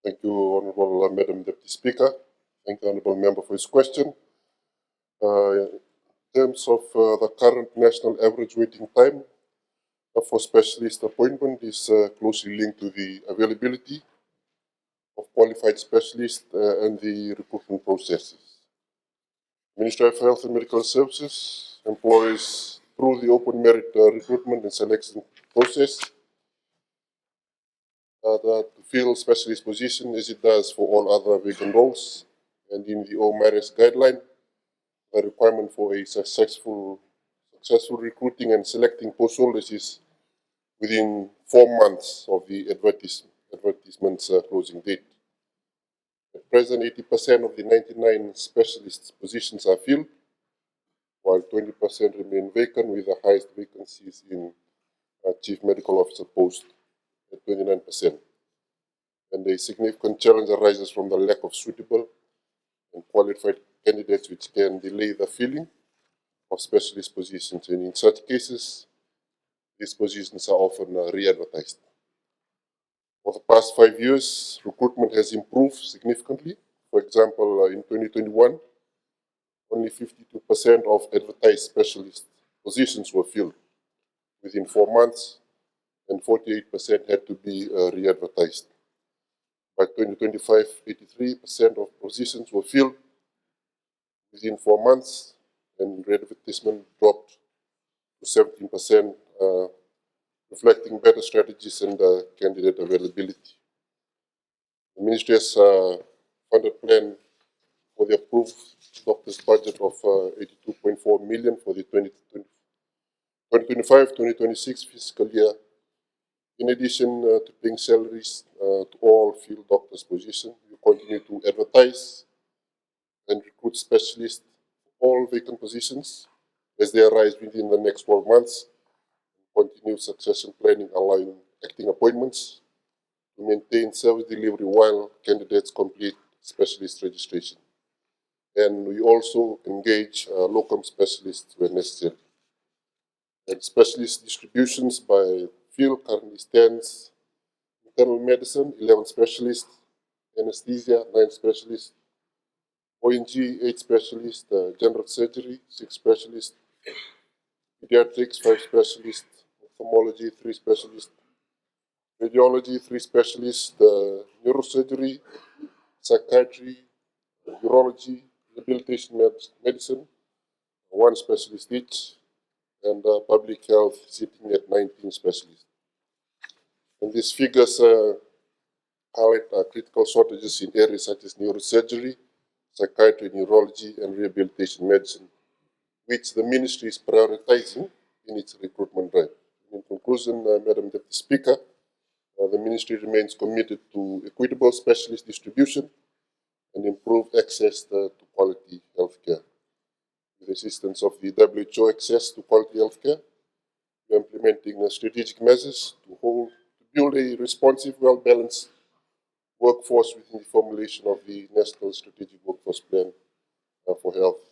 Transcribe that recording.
Thank you, Honourable Madam Deputy Speaker. Thank the Honourable Member for his question. In terms of the current national average waiting time for specialist appointment is closely linked to the availability of qualified specialists and the recruitment processes. Ministry of Health and Medical Services employs through the open merit recruitment and selection process to fill specialist position as it does for all other vacant roles. And in the OMRS guideline, the requirement for a successful recruiting and selecting post holders is within 4 months of the advertisement's closing date. At present, 80% of the 99 specialist positions are filled, while 20% remain vacant, with the highest vacancies in Chief Medical Officer post at 29%. And a significant challenge arises from the lack of suitable and qualified candidates, which can delay the filling of specialist positions. And in such cases, these positions are often re-advertised. For the past 5 years, recruitment has improved significantly. For example, in 2021, only 52% of advertised specialist positions were filled within 4 months, and 48% had to be re-advertised. By 2025, 83% of positions were filled within 4 months, and re-advertisement dropped to 17%, reflecting better strategies and candidate availability. The Ministry has funded plan for the approved doctor's budget of 82.4 million for the 2025-2026 fiscal year. In addition to paying salaries to all field doctors' positions, we continue to advertise and recruit specialists for all vacant positions as they arise within the next 12 months. Continue succession planning, allowing acting appointments to maintain service delivery while candidates complete specialist registration. And we also engage locum specialists when necessary. And specialist distributions by field currently stands: internal medicine, 11 specialists; anesthesia, 9 specialists; ONG, 8 specialists; general surgery, 6 specialists; pediatrics, 5 specialists; ophthalmology, 3 specialists; radiology, 3 specialists; neurosurgery, psychiatry, urology, rehabilitation medicine, 1 specialist each; and public health sitting at 19 specialists. And these figures highlight critical shortages in areas such as neurosurgery, psychiatry, neurology, and rehabilitation medicine, which the Ministry is prioritizing in its recruitment drive. In conclusion, Madam Deputy Speaker, the Ministry remains committed to equitable specialist distribution and improved access to quality healthcare. With the assistance of the WHO access to quality healthcare, we are implementing strategic measures to build a responsive, well-balanced workforce within the formulation of the National Strategic Workforce Plan for Health.